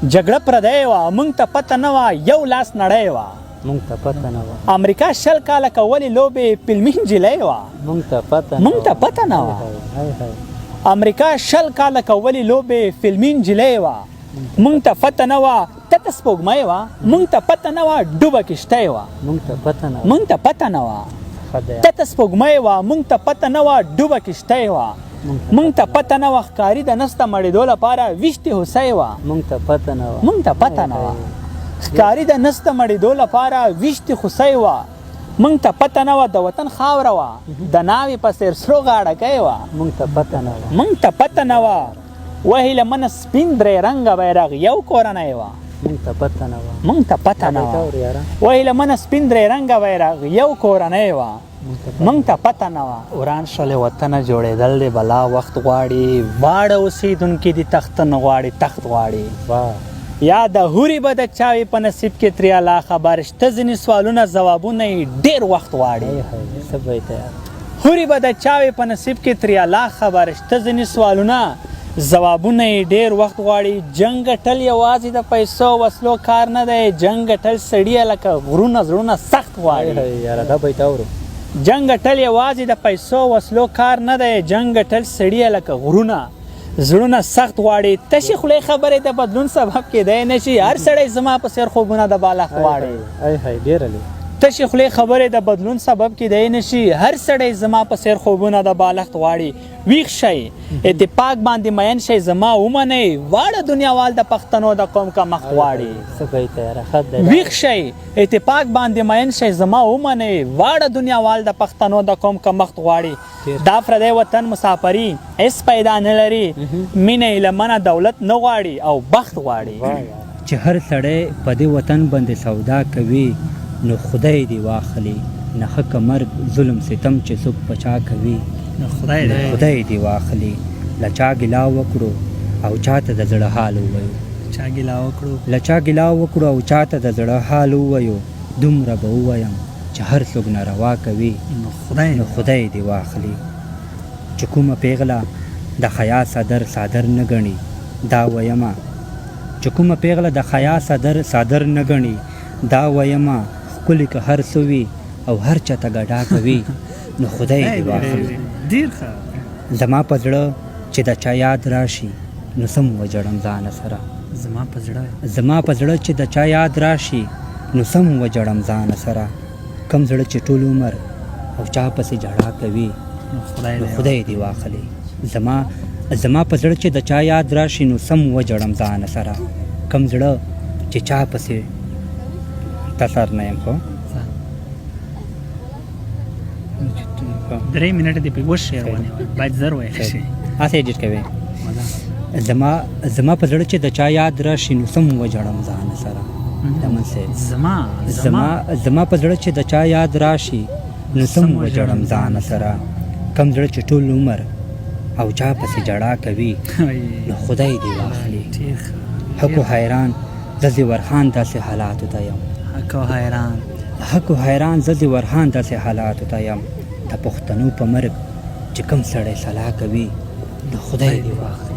جګړه پردی وه موږ ته پته نه وه یو لاس نړۍ وه مونږ ته پته نه وه امریکا 20 کاله کولې لوبې فلمي نجلۍ وه مونږ ته پته موږ ته پته نه وه امریکا 20 کاله کولې لوبې فلمي نجلۍ وه موږ ته پته نه وه تته سپوږمۍ وه موږ ته پته نه وه ډوبه کښتۍ وه مونږ ته پته نه موږ ته پته نه وه تته سپوږمۍ وه موږ ته پته نه وه ډوبه کښتۍ وه موږ ته پته نه وه ښکاري د نسته مړېدو لپاره ویشتې هوسۍ وه مونږ ته پته نه وه موږ ته پته نه وه ښکاري د نسته مړېدو لپاره ویشتې هوسۍ وه موږ ته پته نه وه د وطن خاوره وه د ناوې په څېر سرو غاړکۍ وه مونږ ته پته نه وه موږ ته پته نه وه وهي لمنه سپین درې رنګه بیرغ یو کورنۍ وه مونږ ته پته نه وه موږ ته پته نه وه وهي لمنه سپین درې رنګه بیرغ یو کورنۍ وه موږ ته پته نه وه وران شولې وطنه جوړېدل دی بلا وخت غواړي واړه اوسېدونکي دي تخت نه غواړي تخت غواړي یا د هوري به د چاوي په نصیب کې ترې الله خبر شته ځینې سوالونه ځوابونه یې ډېر وخت غواړي هوري به د چاوي په نصیب کې ترې الله خبر شته ځینې سوالونه ځوابونه یې ډېر وخت غواړي جنګ ګټل یوازې د پیسو وسلو کار نه دی جنګ ګټل سړیه لکه غرونه زړونه سخت غواړي جنګ ګټل یوازې د پیسو وسلو کار نه دی جنګ ګټل سړیه لکه غرونه زړونه سخت غواړي تشې خولې خبرې د بدلون سبب کېدی نه شي هر سړی زما په څېر خوبونه د بالښت غواړي تشې خولې خبرې د بدلون سبب کېدی نه شي هر سړی زما په څېر خوبونه د بالښت غواړي ویښ شئ اتفاق باندې مین شئ زما ومنئ واړه دنیاوال د پښتنو د قوم کمښت غواړي ویښ شئ اتفاق باندې مین شئ زما ومنئ واړه دنیاوال د پښتنو د قوم کمښت غواړي دا پردی وطن مسافري هېڅ پیدا نه لري مینه یې لمنه دولت نه غواړي او بخت غواړي چې هر سړی په دې وطن باندې سودا کوي نو خدای دې واخلي نه حق مرګ ظلم ستم چې څوک پچا کوي خدای دې واخلي له چا ګیلا وکړو او چاته د زړه حال ووایو له چا ګیلا وکړو او چاته د زړه حال ووایو دومره به ووایم چې هر څوک ناروا کوي نو خدای دې واخلي چې کومه پیغله د حیا صدر نه ګڼي دا ویمه چې کومه پیغله د حیا صدر نه ګڼي دا ویمه ښکلي که هر څه وي او هر چاته ګډا کوي نو خدای دې واخلي زما په زړه چې د چا یاد راشي نو سم وجړم ځان سره زما په زړه چې د چا یاد راشي نو سم وجړم ځان سره کم زړه چې ټول عمر او چا پسې جړا کوي نو خدای دې واخلي زما په زړه چې د چا یاد راشي نو سم وجړم ځان سره کم زړه چې چا پسې تسر نه یم خو 3 منټه دې په وش شعر ونیول باید زر وایې شي هسې ایډیټ کوي زما په زړه چې د چا یاد راشي نو سم وجړم ځان سره زما په زړه چې د چا یاد راشي نو سم وجړم ځان سره کم زړه چې ټول عمر او چا پسې جړا کوي نو خدای دې واخلي حق و حیران زه ورخان داسې حالاتو ته یم حق و حیران زه ورخان داسې حالاتو ته یم د پښتنو په مرګ چې کوم سړی صلاح کوي نو خدای دې واخلي